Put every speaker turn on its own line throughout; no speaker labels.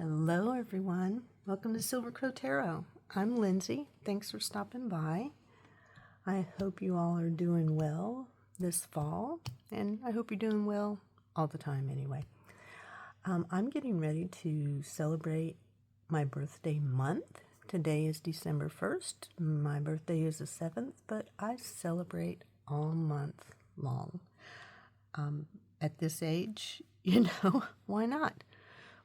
Hello everyone, welcome to Silver Crow Tarot. I'm Lindsay, thanks for stopping by. I hope you all are doing well this fall, and I hope you're doing well all the time anyway. I'm getting ready to celebrate my birthday month. Today is December 1st, my birthday is the 7th, but I celebrate all month long. At this age, why not?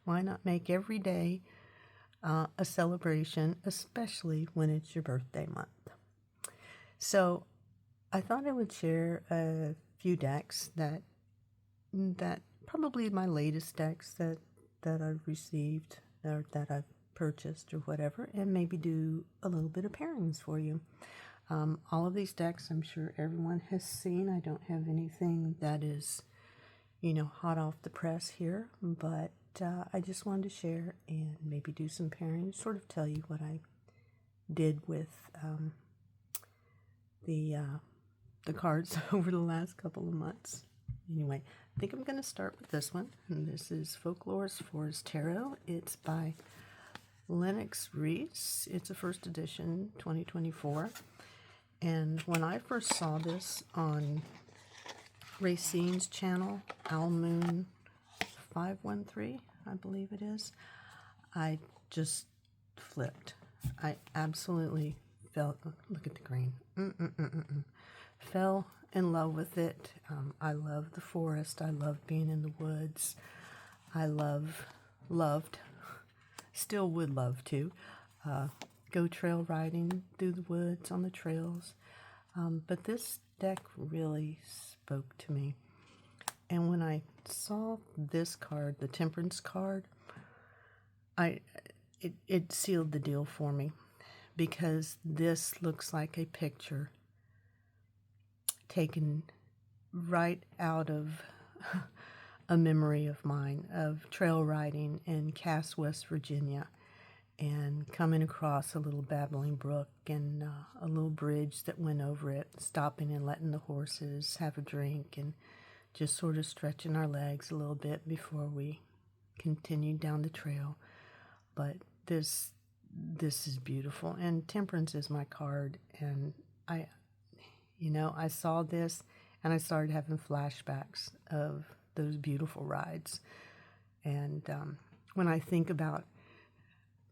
Why not make every day a celebration, especially when it's your birthday month? So I thought I would share a few decks that probably my latest decks that I've received or that I've purchased or whatever, and maybe do a little bit of pairings for you. All of these decks I'm sure everyone has seen. I don't have anything that is, hot off the press here, but I just wanted to share and maybe do some pairings, sort of tell you what I did with the cards over the last couple of months. Anyway, I think I'm going to start with this one. And this is Folklorist Forest Tarot. It's by Lennox Reese. It's a first edition, 2024. And when I first saw this on Racine's channel, Owl Moon 513, I believe it is, I just flipped. I absolutely felt, look at the green, fell in love with it. I love the forest. I love being in the woods. I loved, still would love to go trail riding through the woods on the trails. But this deck really spoke to me. And when I saw this card, the Temperance card, it sealed the deal for me, because this looks like a picture taken right out of a memory of mine of trail riding in Cass, West Virginia, and coming across a little babbling brook and a little bridge that went over it, stopping and letting the horses have a drink and just sort of stretching our legs a little bit before we continued down the trail. But this is beautiful, and Temperance is my card, and I saw this and I started having flashbacks of those beautiful rides. And when I think about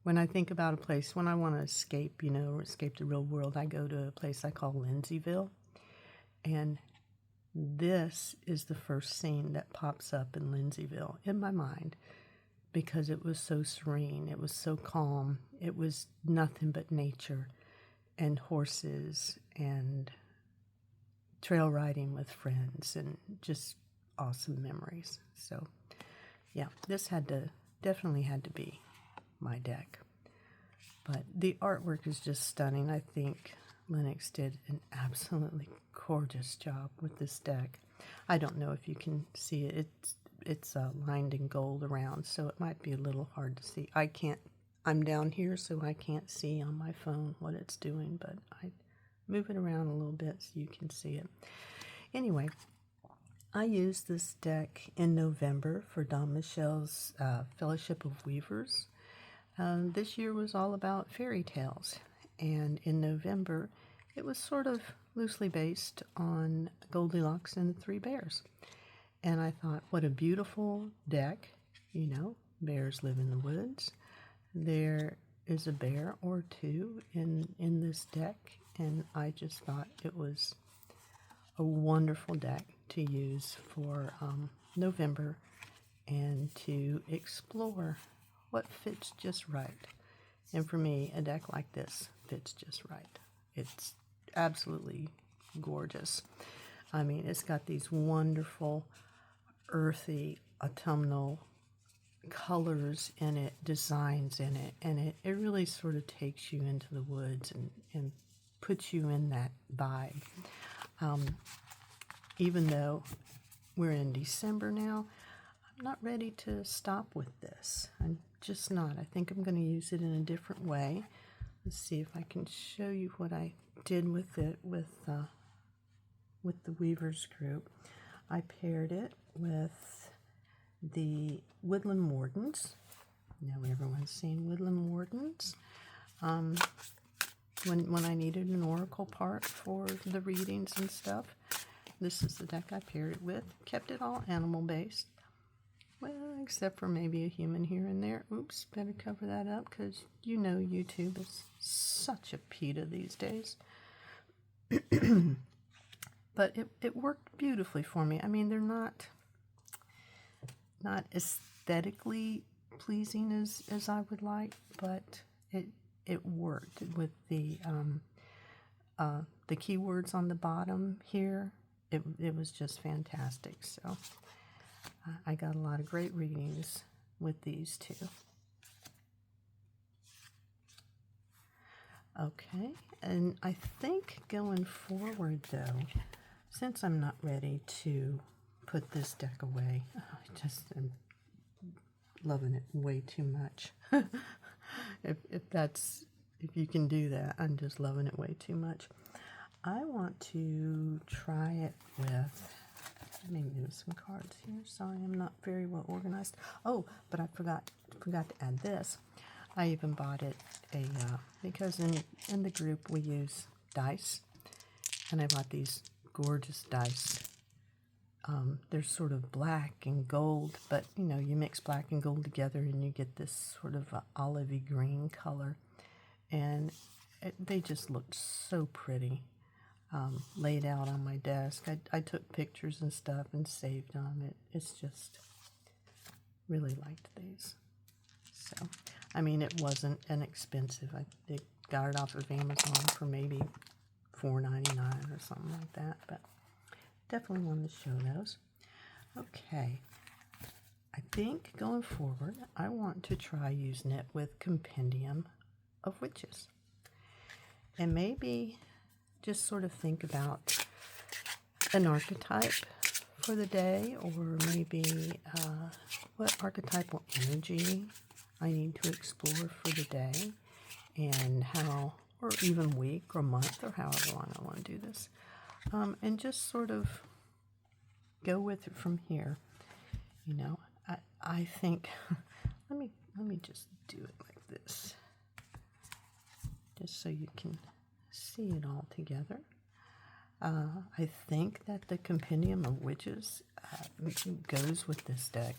a place, when I want to escape, escape the real world, I go to a place I call Lindsayville, and this is the first scene that pops up in Lindsayville in my mind, because it was so serene, it was so calm, it was nothing but nature and horses and trail riding with friends and just awesome memories. So yeah, this definitely had to be my deck. But the artwork is just stunning. I think Lennox did an absolutely gorgeous job with this deck. I don't know if you can see it. It's lined in gold around, so it might be a little hard to see. I'm down here, so I can't see on my phone what it's doing, but I move it around a little bit so you can see it. Anyway, I used this deck in November for Don Michelle's Fellowship of Weavers. This year was all about fairy tales, and in November it was sort of loosely based on Goldilocks and the Three Bears. And I thought, what a beautiful deck. Bears live in the woods. There is a bear or two in this deck, and I just thought it was a wonderful deck to use for November, and to explore what fits just right. And for me, a deck like this fits just right. It's absolutely gorgeous. I mean, it's got these wonderful earthy autumnal colors in it, designs in it, and it really sort of takes you into the woods and puts you in that vibe. Even though we're in December now, I'm not ready to stop with this. I'm just not. I think I'm going to use it in a different way. Let's see if I can show you what I did with it with the Weavers group. I paired it with the Woodland Wardens, Now everyone's seen Woodland Wardens. When I needed an oracle part for the readings and stuff, this is the deck I paired it with. Kept it all animal-based. Well, except for maybe a human here and there. Oops, better cover that up because you know YouTube is such a PETA these days. But it worked beautifully for me. I mean, they're not aesthetically pleasing as I would like, but it worked with the keywords on the bottom here. It was just fantastic. So I got a lot of great readings with these two. Okay, and I think going forward though, since I'm not ready to put this deck away, I just am loving it way too much. If you can do that, I'm just loving it way too much. I want to try it with, let me move some cards here. Sorry, I'm not very well organized. Oh, but I forgot to add this. I even bought it because in the group we use dice, and I bought these gorgeous dice. They're sort of black and gold, but you know, you mix black and gold together and you get this sort of olivey green color, and they just looked so pretty. Laid out on my desk. I took pictures and stuff and saved them. It's just really liked these. So, I mean, it wasn't inexpensive. I got it off of Amazon for maybe $4.99 or something like that, but definitely wanted to show those. Okay, I think going forward, I want to try using it with Compendium of Witches. And maybe just sort of think about an archetype for the day, or maybe what archetypal energy I need to explore for the day, and how, or even week or month, or however long I want to do this, and just sort of go with it from here. You know, I think let me just do it like this, just so you can see it all together. I think that the Compendium of Witches goes with this deck,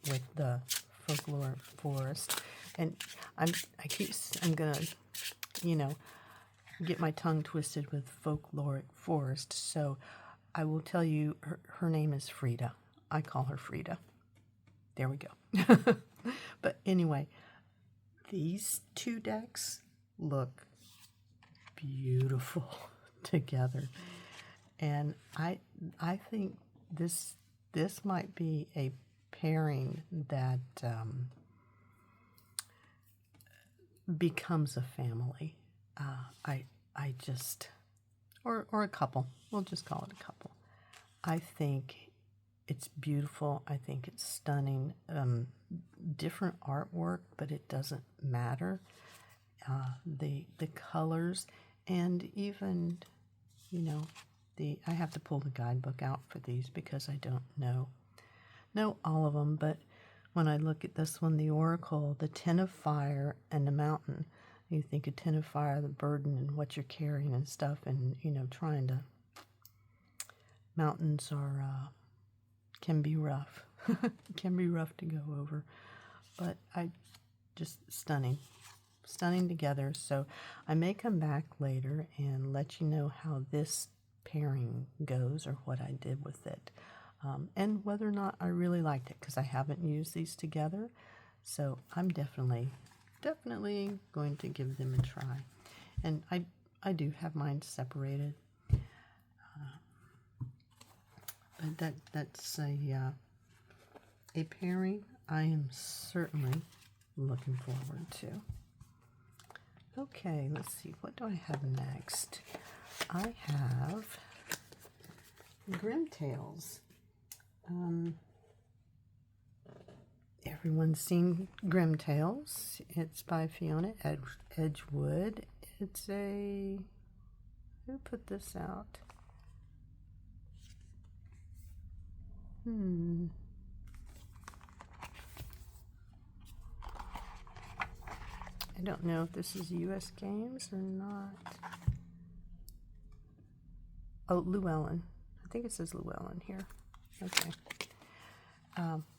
with the Folkloric Forest, and I'm gonna, you know, get my tongue twisted with Folkloric Forest. So I will tell you, her name is Frida. I call her Frida. There we go. But anyway, these two decks look beautiful together, and I think this might be a pairing that becomes a family. I just, or a couple. We'll just call it a couple. I think it's beautiful. I think it's stunning. Different artwork, but it doesn't matter. The colors, and even, you know, I have to pull the guidebook out for these because I don't know all of them, but when I look at this one, the Oracle, the Ten of Fire, and the Mountain, you think of Ten of Fire, the burden and what you're carrying and stuff, and, you know, mountains are, can be rough. Can be rough to go over, but just stunning together. So I may come back later and let you know how this pairing goes, or what I did with it, and whether or not I really liked it, because I haven't used these together. So I'm definitely going to give them a try, and I do have mine separated, but that's a pairing I am certainly looking forward to. Okay, let's see, what do I have next? I have Grim Tales. Everyone's seen Grim Tales. It's by Fiona Edgewood. It's who put this out? I don't know if this is U.S. Games or not. Oh, Llewellyn. I think it says Llewellyn here. Okay.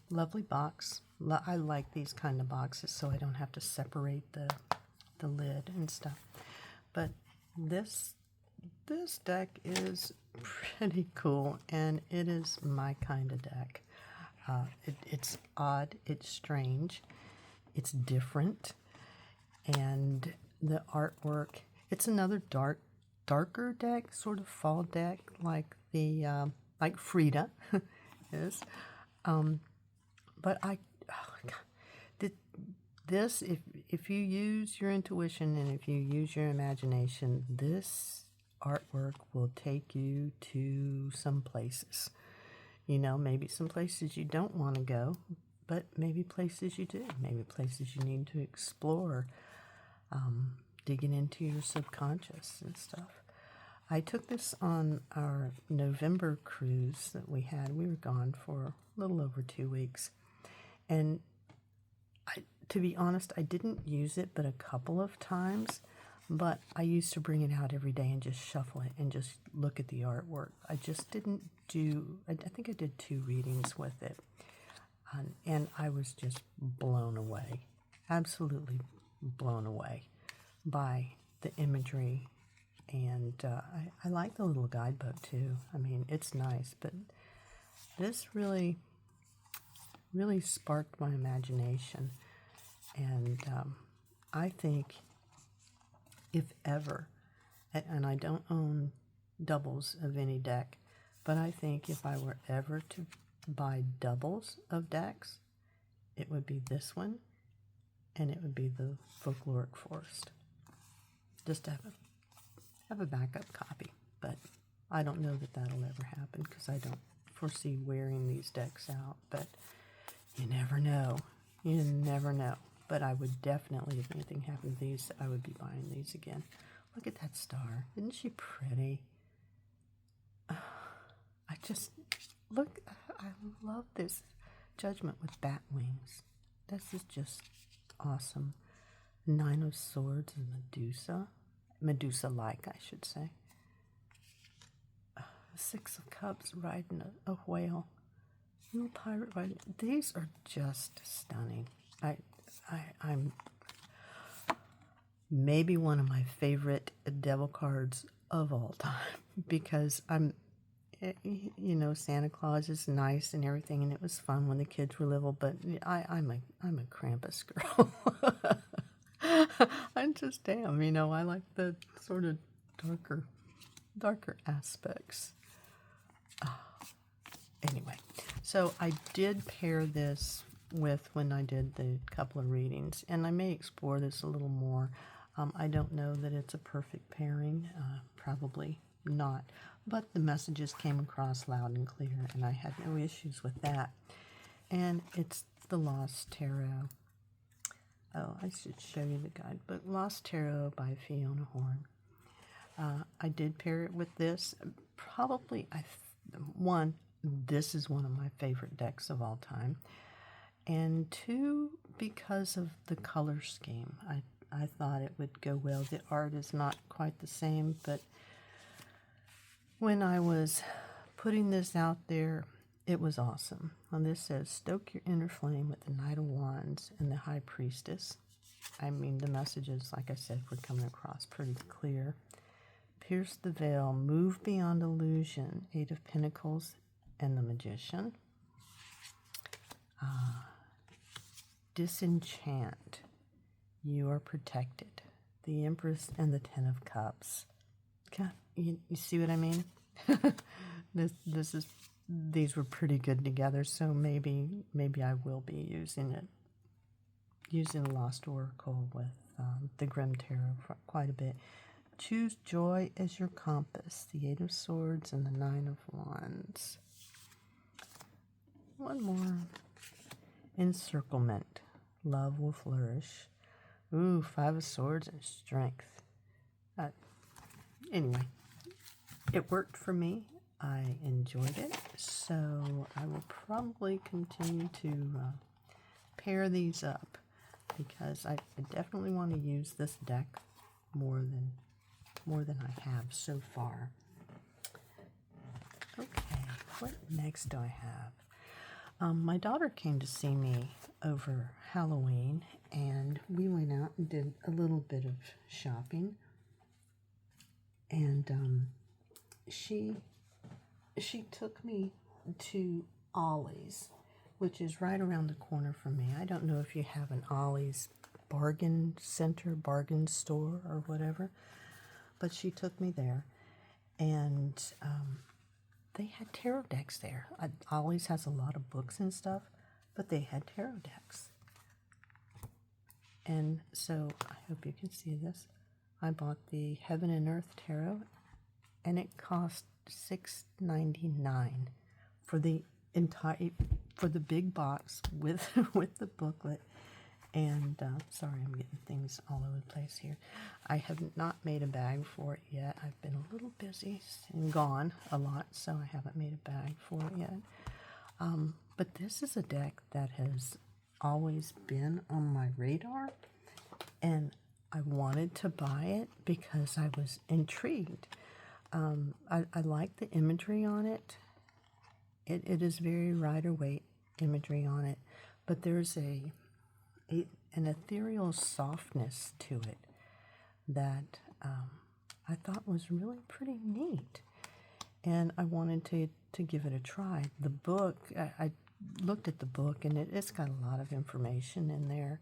Lovely box. I like these kind of boxes so I don't have to separate the lid and stuff. But this deck is pretty cool, and it is my kind of deck. It's odd, it's strange, it's different, and the artwork, it's another darker deck, sort of fall deck, like the like Frida is. But oh God, this, if you use your intuition and if you use your imagination, this artwork will take you to some places. You know, maybe some places you don't want to go, but maybe places you do. Maybe places you need to explore, digging into your subconscious and stuff. I took this on our November cruise that we had. We were gone for a little over 2 weeks. And to be honest, I didn't use it but a couple of times, but I used to bring it out every day and just shuffle it and just look at the artwork. I just didn't do, I think I did 2 readings with it, and I was just blown away, absolutely blown away by the imagery, and I like the little guidebook too. I mean, it's nice, but this really sparked my imagination, and I think if ever, and I don't own doubles of any deck, but I think if I were ever to buy doubles of decks, it would be this one, and it would be the Folkloric Forest. Just to have a backup copy, but I don't know that that'll ever happen because I don't foresee wearing these decks out, but you never know. You never know. But I would definitely, if anything happened to these, I would be buying these again. Look at that star. Isn't she pretty? I just, look, I love this Judgment with bat wings. This is just awesome. 9 of Swords and Medusa. Medusa-like, I should say. 6 of Cups riding a whale. Little pirate riding. These are just stunning. I'm maybe one of my favorite devil cards of all time because you know, Santa Claus is nice and everything, and it was fun when the kids were little, but I'm a Krampus girl. I just am, you know, I like the sort of darker aspects. Anyway, so I did pair this with when I did the couple of readings, and I may explore this a little more. I don't know that it's a perfect pairing, probably not, but the messages came across loud and clear, and I had no issues with that. And it's the Lost Tarot. Oh, I should show you the guidebook. Lost Tarot by Fiona Horn. I did pair it with this. Probably, this is one of my favorite decks of all time. And 2, because of the color scheme. I thought it would go well. The art is not quite the same, but when I was putting this out there, it was awesome. And this says, stoke your inner flame with the Knight of Wands and the High Priestess. I mean, the messages, like I said, were coming across pretty clear. Pierce the veil, move beyond illusion, 8 of Pentacles and the Magician. Disenchant, you are protected. The Empress and the 10 of Cups. God, you see what I mean? These were pretty good together, so maybe I will be using Lost Oracle with the Grim Tarot for quite a bit. Choose joy as your compass. The 8 of Swords and the 9 of Wands. One more. Encirclement. Love will flourish. Ooh, 5 of Swords and Strength. Anyway, it worked for me. I enjoyed it, so I will probably continue to pair these up. because I definitely want to use this deck more than I have so far. Okay, what next do I have? My daughter came to see me over Halloween, and we went out and did a little bit of shopping. And she took me to Ollie's, which is right around the corner from me. I don't know if you have an Ollie's bargain center, bargain store, or whatever, but she took me there, and they had tarot decks there. Ollie's has a lot of books and stuff, but they had tarot decks. And so I hope you can see this. I bought the Heaven and Earth Tarot, and it cost $6.99 for the big box with with the booklet. And sorry, I'm getting things all over the place here. I have not made a bag for it yet. I've been a little busy and gone a lot, so I haven't made a bag for it yet. But this is a deck that has always been on my radar, and I wanted to buy it because I was intrigued. I like the imagery on it. It is very Rider-Waite imagery on it, but there's an ethereal softness to it that I thought was really pretty neat, and I wanted to give it a try. The book, I looked at the book, and it's got a lot of information in there,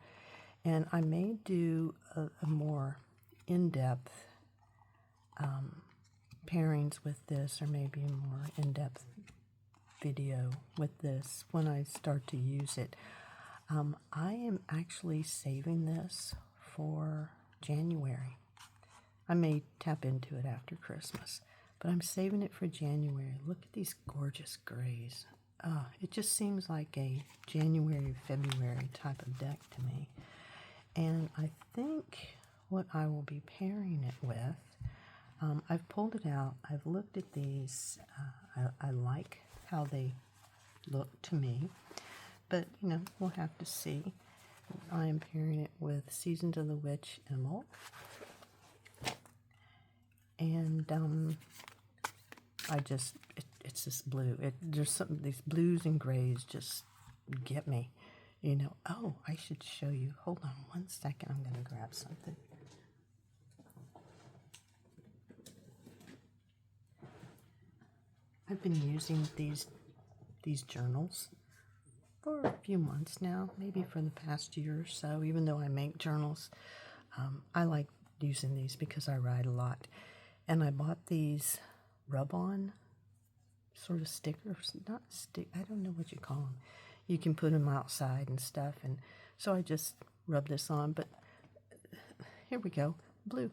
and I may do a more in-depth pairings with this, or maybe a more in-depth video with this when I start to use it. I am actually saving this for January. I may tap into it after Christmas, but I'm saving it for January. Look at these gorgeous grays. It just seems like a January, February type of deck to me. And I think what I will be pairing it with, I've pulled it out. I've looked at these. I like how they look to me. But, we'll have to see. I am pairing it with Seasons of the Witch Emerald. And it's this blue. There's something, these blues and grays just get me. Oh, I should show you. Hold on one second. I'm going to grab something. I've been using these journals for a few months now, maybe for the past year or so. Even though I make journals, I like using these because I write a lot. And I bought these rub-on sort of stickers, not stick, I don't know what you call them. You can put them outside and stuff, and so I just rub this on, but here we go, blue.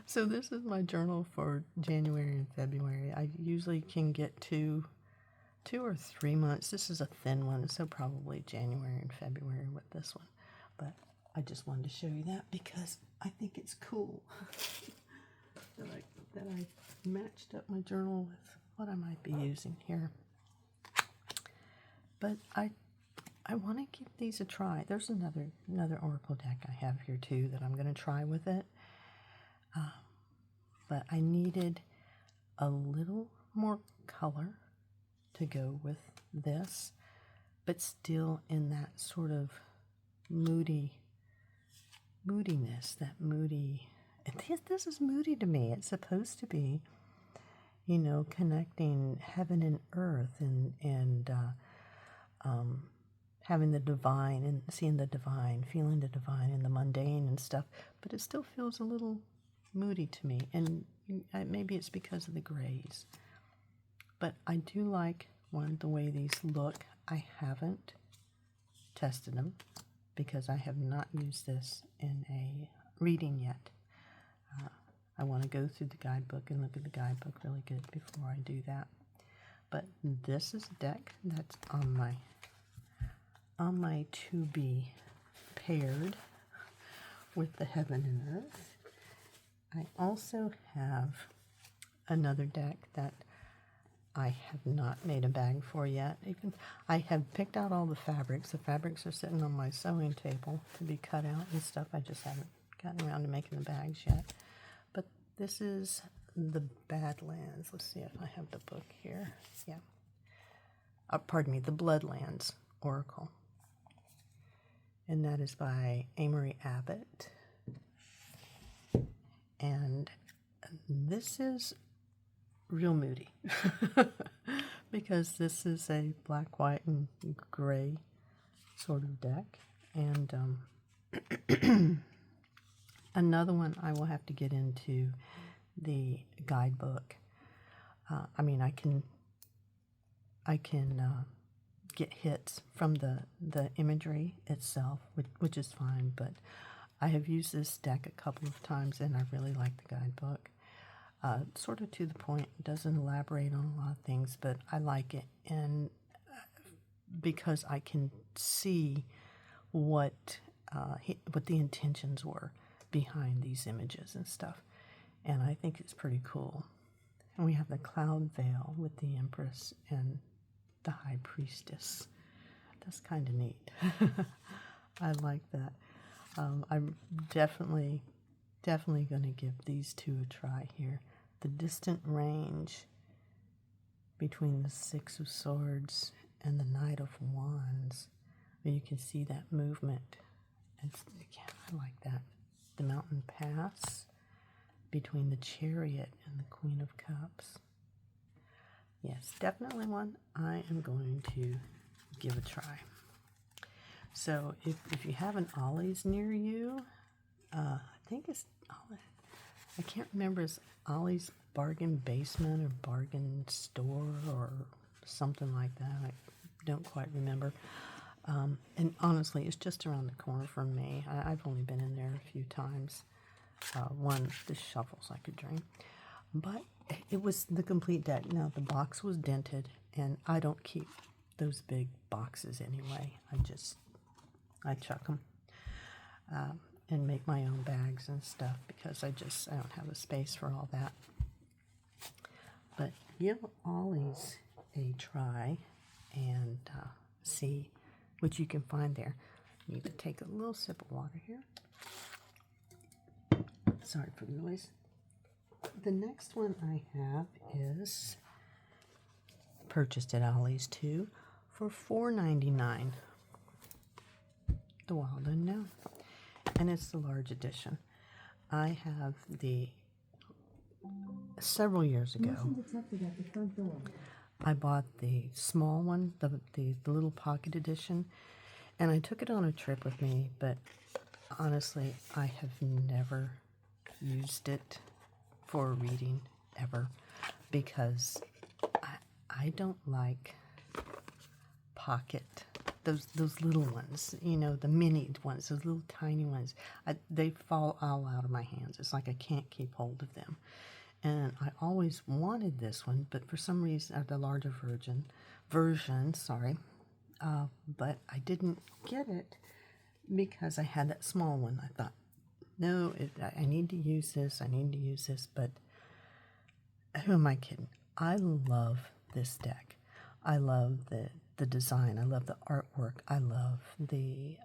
So this is my journal for January and February. I usually can get two or 3 months. This is a thin one, so probably January and February with this one. But I just wanted to show you that because I think it's cool that I matched up my journal with what I might be using here. But I want to give these a try. There's another Oracle deck I have here too that I'm going to try with it. But I needed a little more color to go with this, but still in that sort of moodiness, that moody. This is moody to me. It's supposed to be, connecting heaven and earth and having the divine and seeing the divine, feeling the divine and the mundane and stuff. But it still feels a little moody to me, and maybe it's because of the grays. But I do like the way these look. I haven't tested them because I have not used this in a reading yet. I want to go through the guidebook and look at the guidebook really good before I do that. But this is a deck that's on my to be paired with the Heaven and Earth. I also have another deck that I have not made a bag for yet. Even I have picked out all the fabrics. The fabrics are sitting on my sewing table to be cut out and stuff. I just haven't gotten around to making the bags yet. But this is the Badlands. Let's see if I have the book here. Yeah. Pardon me, the Bloodlands Oracle. And that is by Amory Abbott. And this is real moody because this is a black, white, and gray sort of deck. And another one I will have to get into the guidebook. I mean, I can get hits from the imagery itself, which is fine, but I have used this deck a couple of times and I really like the guidebook. Sort of to the point, it doesn't elaborate on a lot of things, but I like it, and because I can see what the intentions were behind these images and stuff, and I think it's pretty cool. And we have the cloud veil with the Empress and the High Priestess. That's kind of neat. I like that. I'm definitely going to give these two a try here. The distant range between the Six of Swords and the Knight of Wands. You can see that movement. Yeah, I like that. The Mountain Pass between the Chariot and the Queen of Cups. Yes, definitely one I am going to give a try. So if you have an Ollie's near you, I think it's, I can't remember, it's Ollie's Bargain Basement or Bargain Store or something like that. I don't quite remember. And honestly, it's just around the corner from me. I've only been in there a few times. One, the shuffles like a dream. But it was the complete deck. Now, the box was dented, and I don't keep those big boxes anyway. I chuck them and make my own bags and stuff because I don't have the space for all that. But give Ollie's a try and see what you can find there. Need to take a little sip of water here. Sorry for the noise. The next one I have is purchased at Ollie's too for $4.99. The Wild Unknown. And it's the large edition. I have several years ago, I bought the small one, the little pocket edition, and I took it on a trip with me, but honestly, I have never used it for reading ever because I don't like pocket, those little ones, the mini ones, those little tiny ones. They fall all out of my hands. It's like I can't keep hold of them. And I always wanted this one, but for some reason, the larger version, but I didn't get it because I had that small one. I thought, no, I need to use this, but who am I kidding? I love this deck. I love the design. I love the artwork. I love the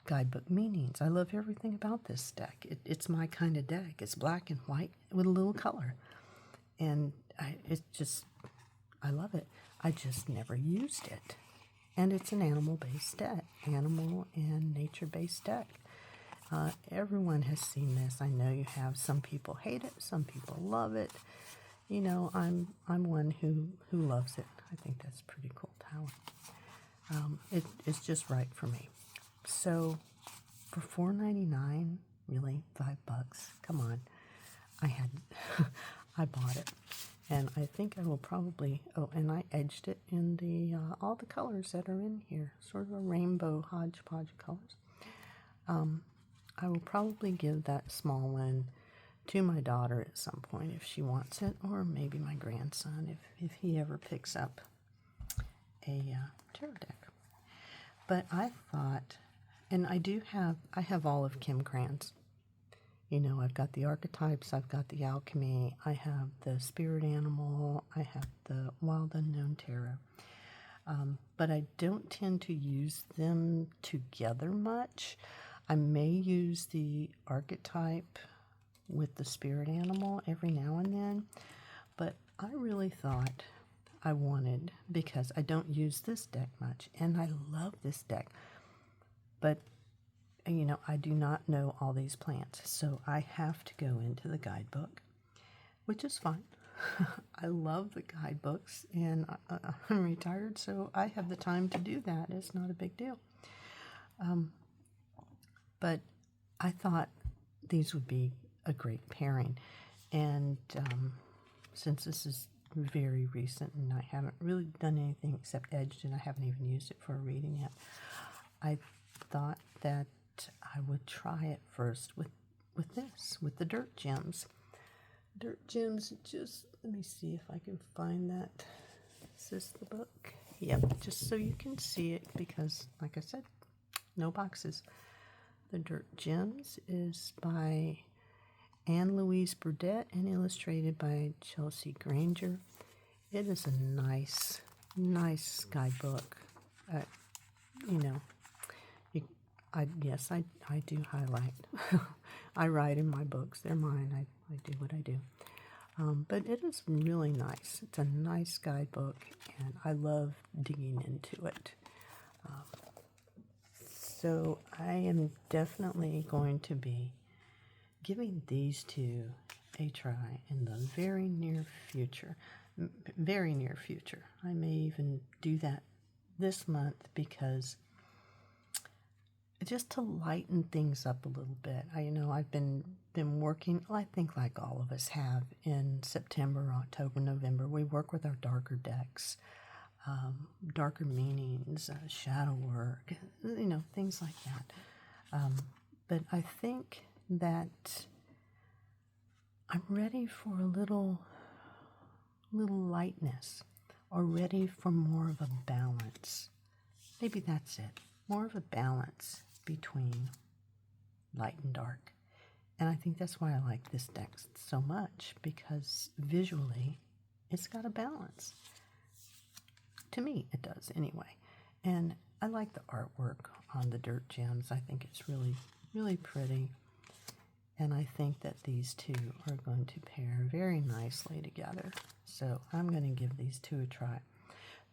guidebook meanings. I love everything about this deck. It's my kind of deck. It's black and white with a little color. And I love it. I just never used it. And it's an animal-based deck. Animal and nature-based deck. Everyone has seen this. I know you have. Some people hate it. Some people love it. I'm one who loves it. I think that's a pretty cool talent. It's just right for me. So for $4.99, really, $5. Come on, I bought it, and I think I will probably. Oh, and I edged it in the all the colors that are in here, sort of a rainbow hodgepodge of colors. I will probably give that small one to my daughter at some point if she wants it, or maybe my grandson if he ever picks up a tarot deck. But I thought, and I have all of Kim Cran's, You know, I've got the archetypes, I've got the alchemy, I have the spirit animal, I have the wild unknown tarot. But I don't tend to use them together much. I may use the archetype with the spirit animal every now and then, but I really thought I wanted, because I don't use this deck much, and I love this deck, but you know, I do not know all these plants, so I have to go into the guidebook, which is fine. I love the guidebooks, and I'm retired, so I have the time to do that. It's not a big deal. But I thought these would be a great pairing, and since this is very recent and I haven't really done anything except edged, and I haven't even used it for a reading yet, I thought that I would try it first with this, with the dirt gems. Dirt gems, just let me see if I can find that. Is this the book? Yep, just so you can see it, because like I said, no boxes. The Dirt Gems is by Anne Louise Burdett and illustrated by Chelsea Granger. It is a nice guidebook. You know, yes, I do highlight. I write in my books. They're mine. I do what I do. But it is really nice. It's a nice guidebook, and I love digging into it. So I am definitely going to be giving these two a try in the very near future. Very near future. I may even do that this month, because just to lighten things up a little bit. I've been working, I think like all of us have, in September, October, November. We work with our darker decks, darker meanings, shadow work, things like that. But I think that I'm ready for a little lightness, or ready for more of a balance. Maybe that's it. More of a balance between light and dark. And I think that's why I like this deck so much, because visually it's got a balance. To me, it does anyway. And I like the artwork on the Dirt Gems. I think it's really, really pretty. And I think that these two are going to pair very nicely together. So I'm going to give these two a try.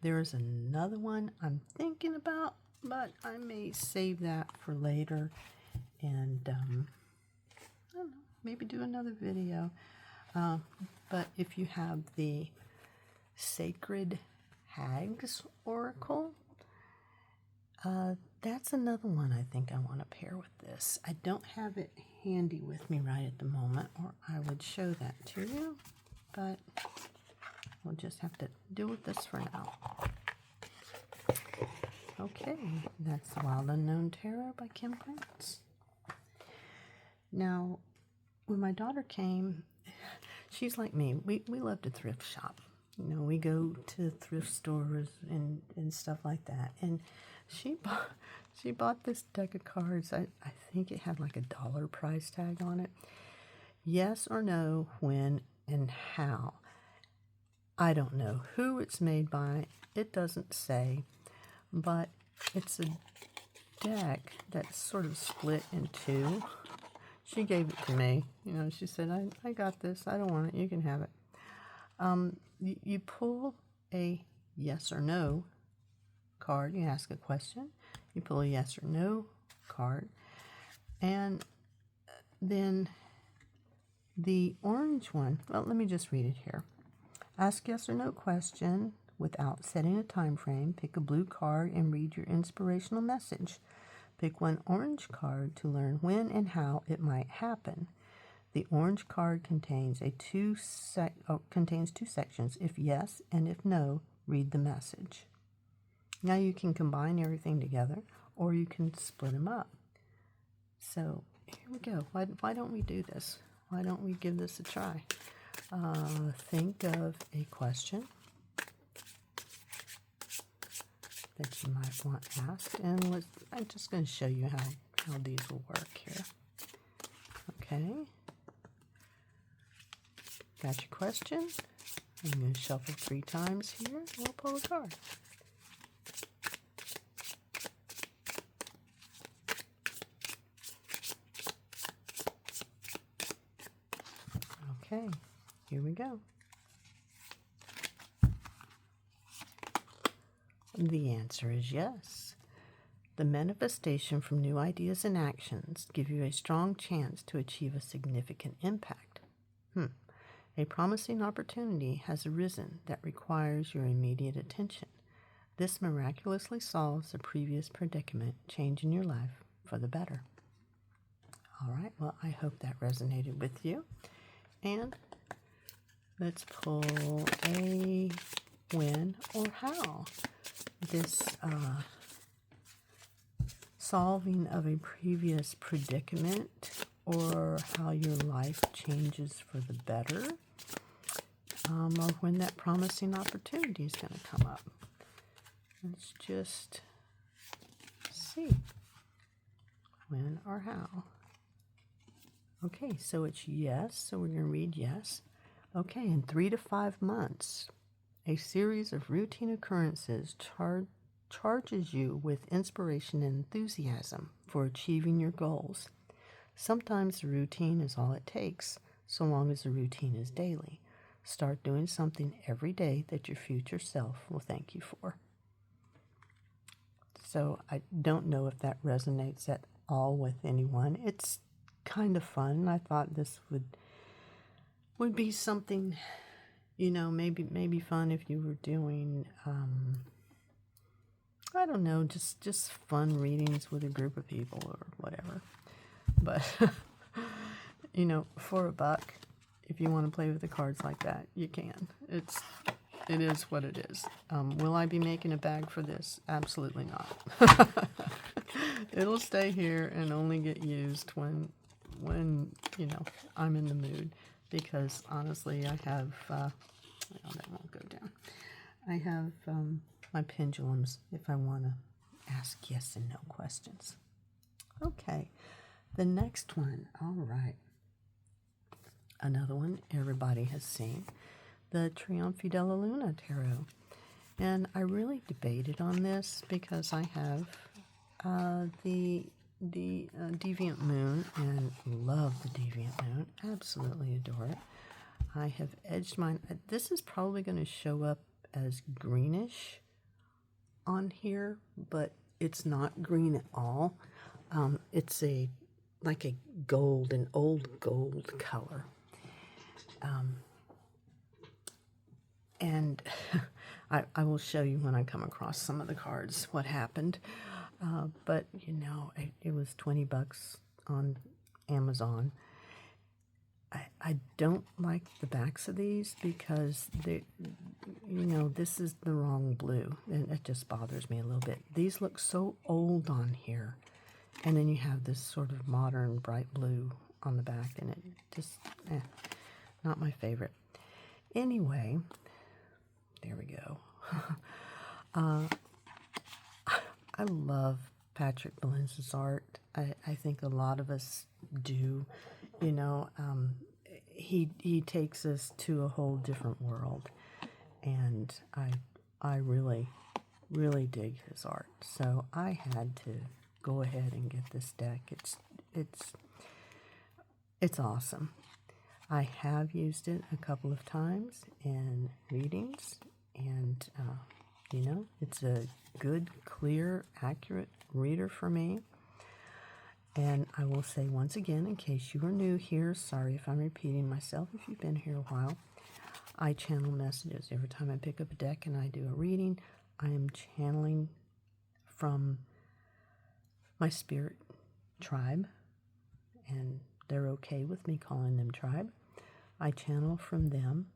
There's another one I'm thinking about, but I may save that for later, and I don't know, maybe do another video. But if you have the Sacred Hags Oracle, that's another one I think I want to pair with this. I don't have it handy with me right at the moment, or I would show that to you, but we'll just have to deal with this for now. Okay, that's The Wild Unknown Tarot by Kim Prince. Now, when my daughter came, she's like me. We love to thrift shop. We go to thrift stores and stuff like that. And she bought this deck of cards. I think it had like $1 price tag on it. Yes or no, when and how. I don't know who it's made by. It doesn't say. But it's a deck that's sort of split in two. She gave it to me. She said, I got this. I don't want it. You can have it. You pull a yes or no card. You ask a question. You pull a yes or no card. And then the orange one, well, let me just read it here. Ask yes or no question without setting a time frame. Pick a blue card and read your inspirational message. Pick one orange card to learn when and how it might happen. The orange card contains two sections. If yes and if no, read the message. Now you can combine everything together, or you can split them up. So here we go. Why don't we do this? Why don't we give this a try? Think of a question that you might want asked, and I'm just going to show you how these will work here. Okay. Got your question? I'm going to shuffle 3 times here. We'll pull a card. Okay, here we go. The answer is yes. The manifestation from new ideas and actions give you a strong chance to achieve a significant impact. A promising opportunity has arisen that requires your immediate attention. This miraculously solves a previous predicament, changing your life for the better. All right, well, I hope that resonated with you. And let's pull a when or how. This solving of a previous predicament, or how your life changes for the better, or when that promising opportunity is going to come up. Let's just see. When or how. Okay, so it's yes, so we're going to read yes. Okay, in 3 to 5 months, a series of routine occurrences charges you with inspiration and enthusiasm for achieving your goals. Sometimes the routine is all it takes, so long as the routine is daily. Start doing something every day that your future self will thank you for. So I don't know if that resonates at all with anyone. It's kind of fun. I thought this would be something, maybe fun if you were doing, I don't know, just fun readings with a group of people or whatever. But, for $1, if you want to play with the cards like that, you can. It is what it is. Will I be making a bag for this? Absolutely not. It'll stay here and only get used when I'm in the mood. Because honestly, I have, that won't go down. I have my pendulums if I want to ask yes and no questions. Okay, the next one. All right. Another one everybody has seen, the Trionfi della Luna Tarot. And I really debated on this because I have the Deviant Moon, and love the Deviant Moon. Absolutely adore it. I have edged mine. This is probably going to show up as greenish on here, but it's not green at all. It's like a gold, an old gold color. And I will show you when I come across some of the cards what happened. But it was $20 on Amazon. I don't like the backs of these because this is the wrong blue, and it just bothers me a little bit. These look so old on here, and then you have this sort of modern bright blue on the back, and it just not my favorite. Anyway, there we go. I love Patrick Balenza's art. I think a lot of us do. He takes us to a whole different world, and I really, really dig his art. So I had to go ahead and get this deck. It's awesome. I have used it a couple of times in readings, and it's a good, clear, accurate reader for me. And I will say once again, in case you are new here, sorry if I'm repeating myself if you've been here a while, I channel messages. Every time I pick up a deck and I do a reading, I am channeling from my spirit tribe, and they're okay with me calling them tribe. I channel from them.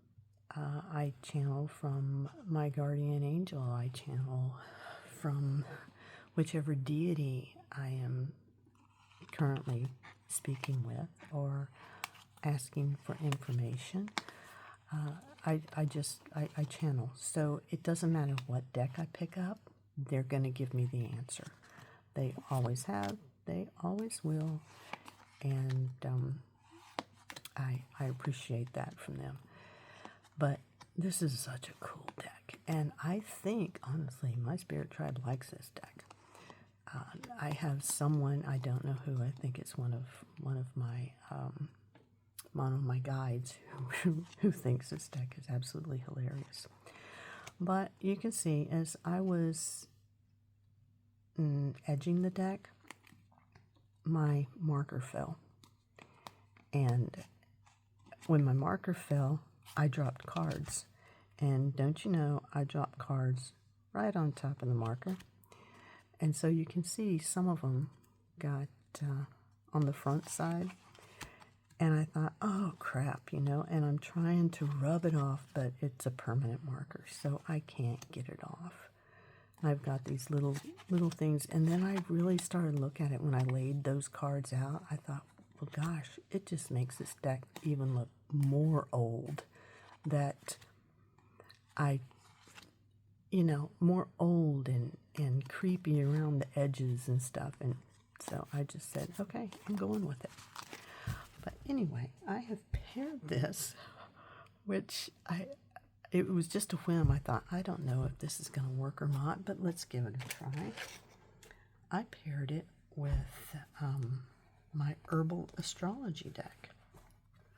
I channel from my guardian angel. I channel from whichever deity I am currently speaking with or asking for information. I channel. So it doesn't matter what deck I pick up, they're going to give me the answer. They always have. They always will. And I appreciate that from them. But this is such a cool deck, and I think, honestly, my spirit tribe likes this deck. I have someone, I don't know who, I think it's one of my guides who thinks this deck is absolutely hilarious. But you can see, as I was edging the deck, my marker fell. And when my marker fell, I dropped cards. And don't you know, I dropped cards right on top of the marker. And so you can see some of them got on the front side. And I thought, oh crap, and I'm trying to rub it off, but it's a permanent marker, so I can't get it off. I've got these little things, and then I really started to look at it when I laid those cards out. I thought, well, gosh, it just makes this deck even look more old. That more old and creepy around the edges and stuff. And so I just said, okay, I'm going with it. But anyway, I have paired this, which it was just a whim. I thought, I don't know if this is going to work or not, but let's give it a try. I paired it with my Herbal Astrology deck,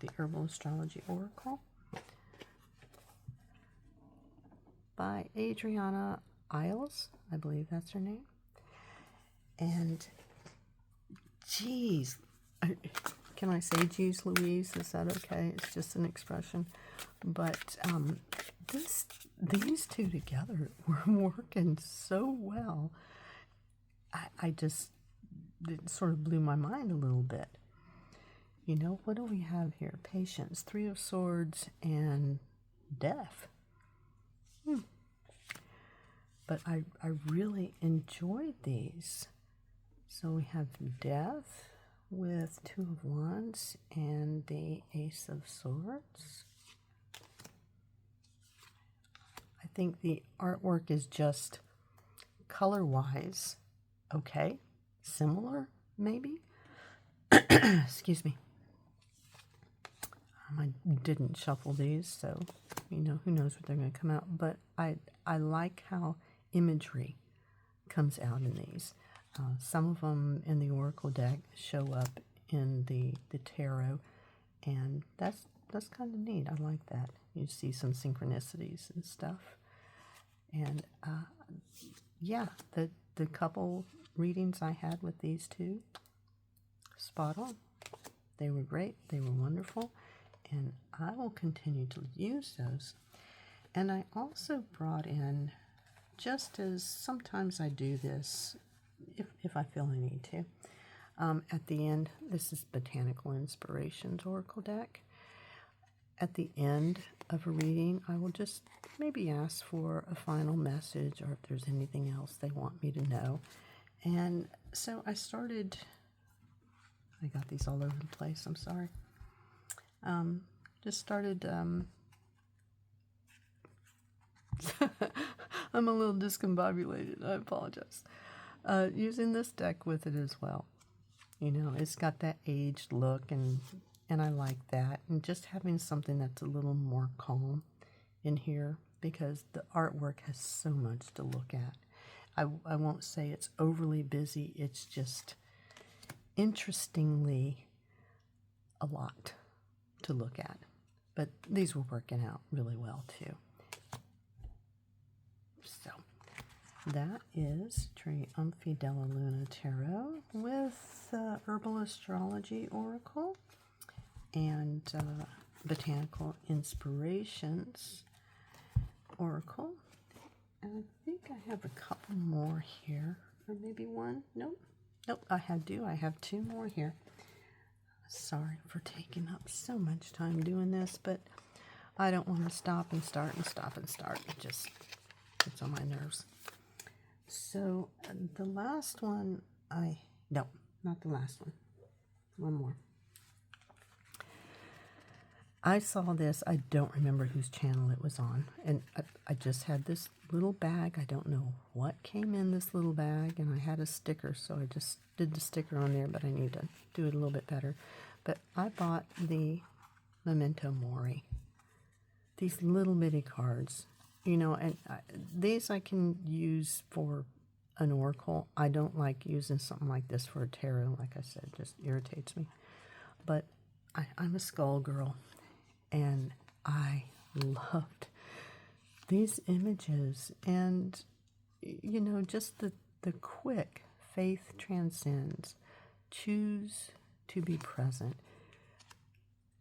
the Herbal Astrology Oracle by Adriana Isles, I believe that's her name. And geez, can I say geez Louise? Is that okay? It's just an expression. But these two together were working so well. It sort of blew my mind a little bit. What do we have here? Patience, Three of Swords, and Death. But I really enjoyed these. So we have Death with Two of Wands and the Ace of Swords. I think the artwork is just color-wise okay, similar maybe. Excuse me. I didn't shuffle these, so who knows what they're going to come out. But I like how imagery comes out in these. Some of them in the Oracle deck show up in the tarot, and that's kind of neat. I like that. You see some synchronicities and stuff. And yeah, the couple readings I had with these two, spot on. They were great. They were wonderful. And I will continue to use those. And I also brought in, just as sometimes I do this, if I feel I need to, at the end, this is Botanical Inspirations Oracle deck. At the end of a reading, I will just maybe ask for a final message, or if there's anything else they want me to know. And so I got these all over the place, I'm sorry. Just started, I'm a little discombobulated, I apologize. Using this deck with it as well. It's got that aged look, and I like that. And just having something that's a little more calm in here, because the artwork has so much to look at. I won't say it's overly busy, it's just interestingly a lot to look at. But these were working out really well too. So that is Triumphi della Luna Tarot with Herbal Astrology Oracle and Botanical Inspirations Oracle. And I think I have a couple more here, or maybe one. Nope, I have two more here. Sorry for taking up so much time doing this, but I don't want to stop and start and stop and start. It just gets on my nerves. So the last one, no, not the last one. One more. I saw this, I don't remember whose channel it was on, and I just had this little bag. I don't know what came in this little bag, and I had a sticker, so I just did the sticker on there, but I need to do it a little bit better. But I bought the Memento Mori. These little bitty cards, you know, and these I can use for an oracle. I don't like using something like this for a tarot, like I said, just irritates me. But I'm a skull girl, and I loved these images, and, you know, just the quick faith transcends, choose to be present.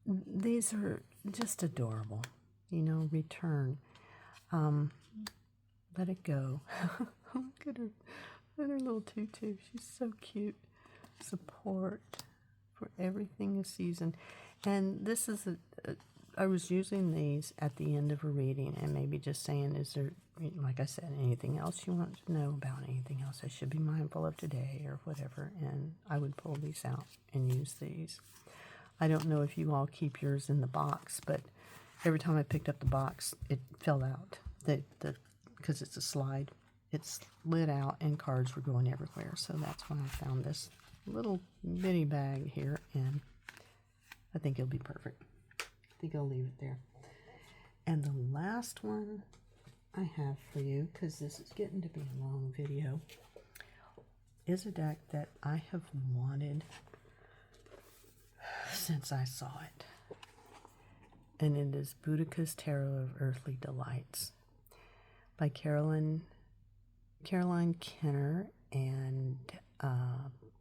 These are just adorable, you know, return, let it go. Look at her little tutu, she's so cute. Support for everything is season. And this is I was using these at the end of a reading and maybe just saying, is there, like I said, anything else you want to know about, anything else I should be mindful of today or whatever, and I would pull these out and use these. I don't know if you all keep yours in the box, but every time I picked up the box, it fell out. Because it's a slide, it slid out and cards were going everywhere. So that's when I found this little bitty bag here, and I think it'll be perfect. I think I'll leave it there. And the last one I have for you, because this is getting to be a long video, is a deck that I have wanted since I saw it. And it is Boudica's Tarot of Earthly Delights by Caroline Kenner and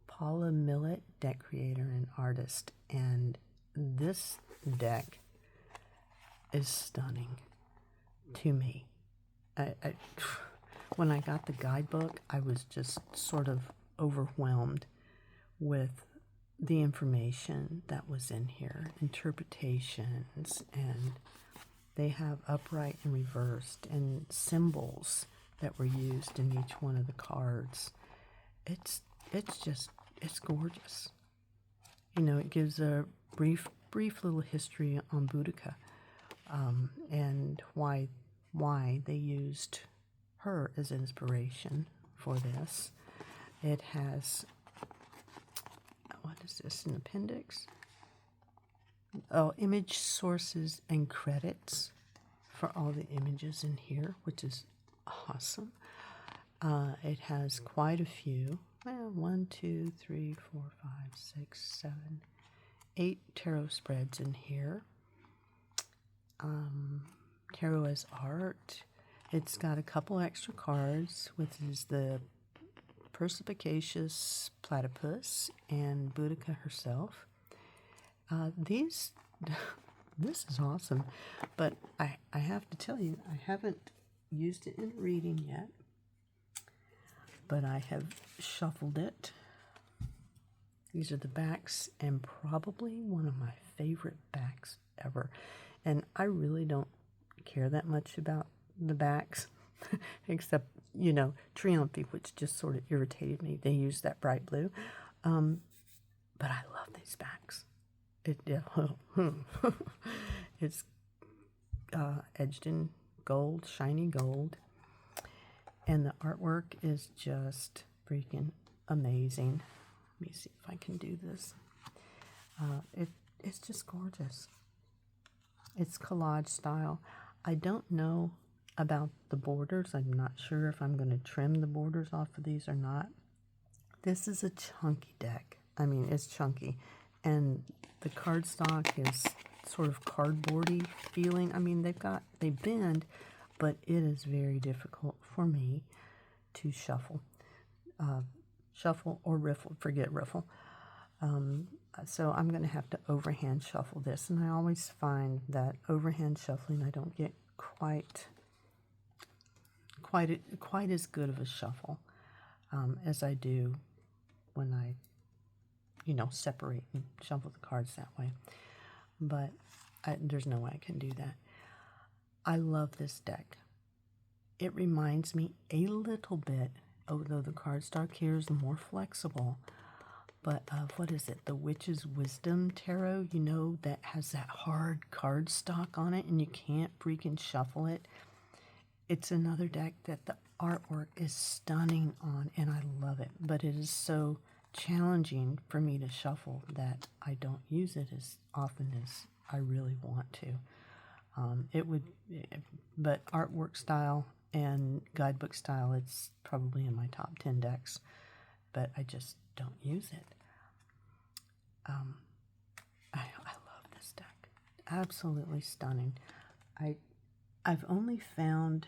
Paula Millett, deck creator and artist. And this deck is stunning to me. When I got the guidebook, I was just sort of overwhelmed with the information that was in here, interpretations, and they have upright and reversed and symbols that were used in each one of the cards. It's gorgeous. You know, it gives a brief little history on Boudica, and why they used her as inspiration for this. It has, what is this, an appendix? Oh, image sources and credits for all the images in here, which is awesome. It has quite a few. Well, 1, 2, 3, 4, 5, 6, 7, 8 tarot spreads in here. Tarot as art. It's got a couple extra cards, which is the Perspicacious Platypus and Boudica herself. This is awesome, but I have to tell you, I haven't used it in a reading yet, but I have shuffled it. These are the backs, and probably one of my favorite backs ever. And I really don't care that much about the backs, except, you know, Triumphi, which just sort of irritated me. They used that bright blue. But I love these backs. It's edged in gold, shiny gold. And the artwork is just freaking amazing. Let me see if I can do this. It's just gorgeous. It's collage style. I don't know about the borders. I'm not sure if I'm going to trim the borders off of these or not. This is a chunky deck. I mean, it's chunky. And the cardstock is sort of cardboardy feeling. I mean, they bend, but it is very difficult for me to shuffle. Shuffle or riffle. Forget riffle. So I'm going to have to overhand shuffle this. And I always find that overhand shuffling, I don't get quite as good of a shuffle as I do when I, you know, separate and shuffle the cards that way. But there's no way I can do that. I love this deck. It reminds me a little bit, although the cardstock here is more flexible, but what is it? The Witch's Wisdom Tarot, you know, that has that hard cardstock on it and you can't freaking shuffle it. It's another deck that the artwork is stunning on, and I love it. But it is so challenging for me to shuffle that I don't use it as often as I really want to. It would, but artwork style and guidebook style, it's probably in my top 10 decks, but I just don't use it. I love this deck. Absolutely stunning. I've only found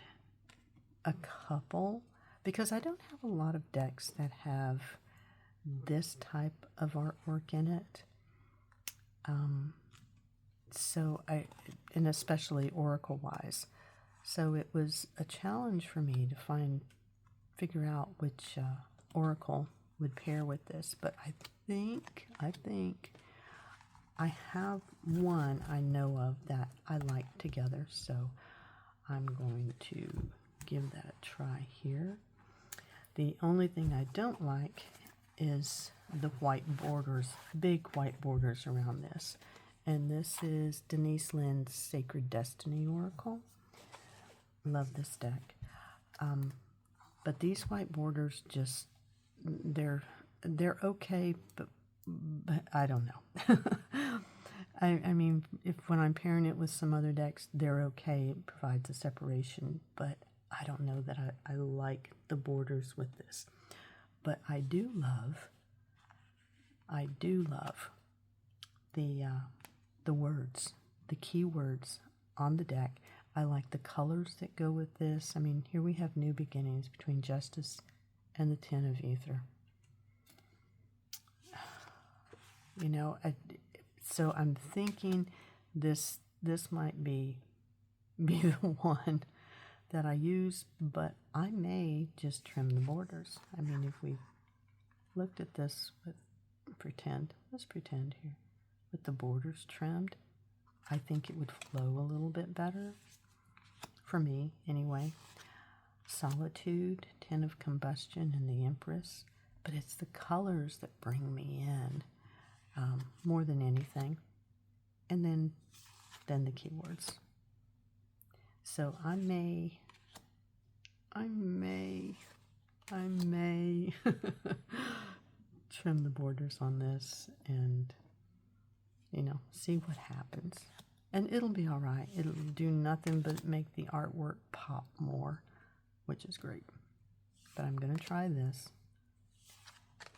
a couple, because I don't have a lot of decks that have this type of artwork in it. And especially Oracle-wise. So it was a challenge for me to figure out which Oracle would pair with this. But I think I have one I know of that I like together. So I'm going to give that a try here. The only thing I don't like is the white borders, big white borders around this. And this is Denise Linn's Sacred Destiny Oracle. Love this deck. But these white borders just, they're okay, but I don't know. I mean, when I'm pairing it with some other decks, they're okay. It provides a separation, but I don't know that I like the borders with this. But I do love the words, the keywords on the deck. I like the colors that go with this. I mean, here we have new beginnings between Justice and the Ten of Ether. You know, so I'm thinking this might be the one that I use, but I may just trim the borders. I mean, if we looked at this with let's pretend here, with the borders trimmed, I think it would flow a little bit better, for me anyway. Solitude, Ten of Combustion, and the Empress, but it's the colors that bring me in more than anything, and then the keywords. So I may trim the borders on this and, you know, see what happens. And it'll be all right. It'll do nothing but make the artwork pop more, which is great. But I'm going to try this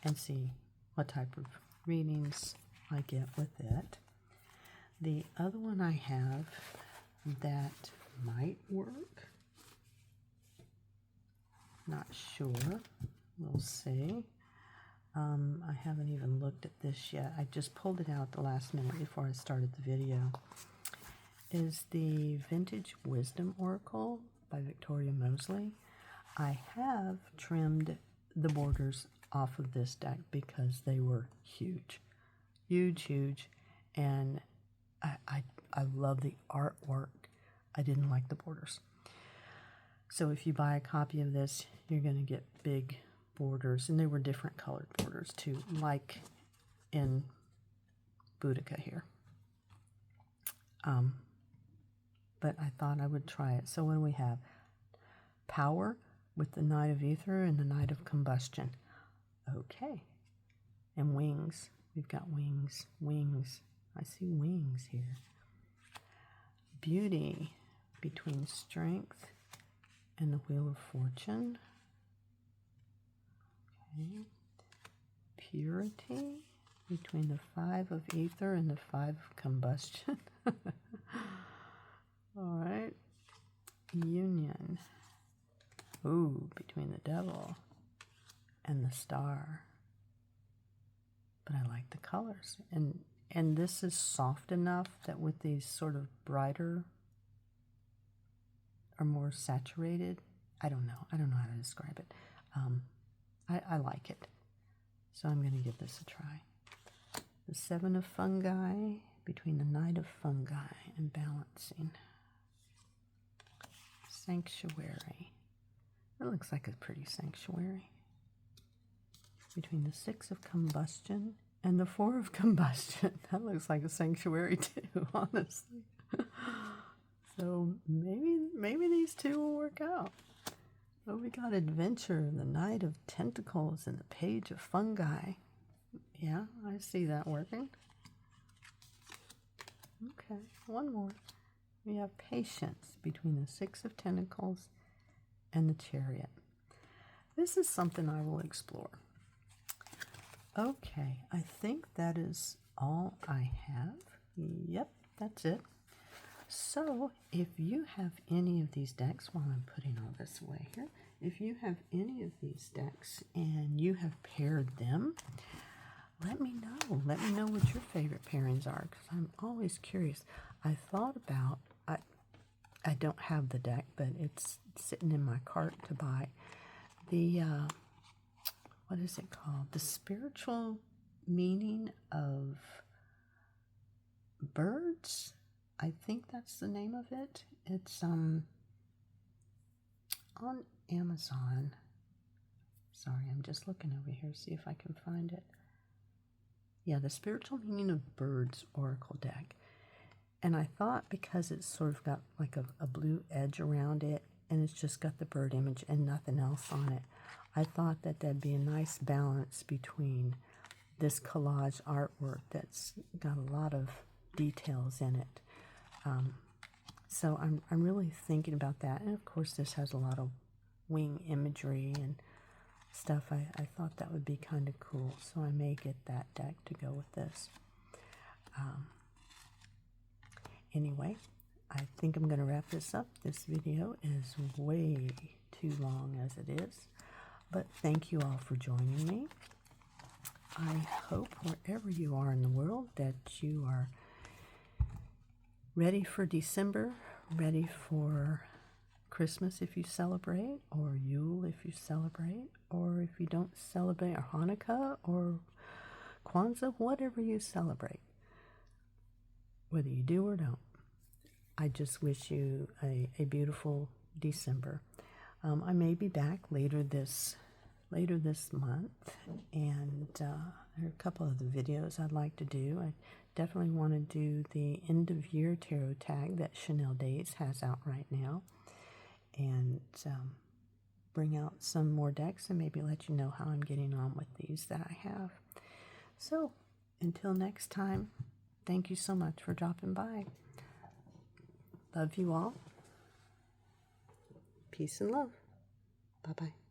and see what type of readings I get with it. The other one I have that might work, not sure, we'll see. I haven't even looked at this yet. I just pulled it out at the last minute before I started the video. Is the Vintage Wisdom Oracle by Victoria Mosley. I have trimmed the borders off of this deck because they were huge, and I love the artwork. I didn't like the borders. So if you buy a copy of this, you're going to get big borders, and they were different colored borders too, like in Boudica here. But I thought I would try it. So what do we have? Power with the Knight of Ether and the Knight of Combustion. Okay. And wings. We've got wings. Wings. I see wings here. Beauty between Strength and the Wheel of Fortune. Okay. Purity between the Five of Ether and the Five of Combustion. All right. Union. Ooh, between the Devil and the Star. But I like the colors. And this is soft enough that with these sort of brighter or more saturated, I don't know how to describe it. I like it. So I'm going to give this a try. The Seven of Fungi between the Knight of Fungi and Balancing. Sanctuary. That looks like a pretty sanctuary. Between the Six of Combustion and the Four of Combustion. That looks like a sanctuary too, honestly. So maybe these two will work out. Oh, we got Adventure, the Knight of Tentacles, and the Page of Fungi. Yeah, I see that working. Okay, one more. We have Patience between the Six of Pentacles and the Chariot. This is something I will explore. Okay, I think that is all I have. Yep, that's it. So, if you have any of these decks, while I'm putting all this away here, if you have any of these decks and you have paired them, let me know. Let me know what your favorite pairings are, because I'm always curious. I thought about, I don't have the deck, but it's sitting in my cart to buy. The, what is it called? The Spiritual Meaning of Birds? I think that's the name of it. It's on Amazon. Sorry, I'm just looking over here, see if I can find it. Yeah, the Spiritual Meaning of Birds Oracle deck. And I thought, because it's sort of got like a blue edge around it, and it's just got the bird image and nothing else on it, I thought that that'd be a nice balance between this collage artwork that's got a lot of details in it. So I'm really thinking about that. And of course, this has a lot of wing imagery and stuff. I thought that would be kind of cool. So I may get that deck to go with this. Anyway, I think I'm going to wrap this up. This video is way too long as it is. But thank you all for joining me. I hope wherever you are in the world that you are ready for December, ready for Christmas if you celebrate, or Yule if you celebrate, or if you don't celebrate, or Hanukkah, or Kwanzaa, whatever you celebrate, whether you do or don't. I just wish you a beautiful December. I may be back later this month, and there are a couple of the videos I'd like to do. I definitely want to do the end of year tarot tag that Chanel Days has out right now, and bring out some more decks and maybe let you know how I'm getting on with these that I have. So until next time, thank you so much for dropping by. Love you all. Peace and love. Bye-bye.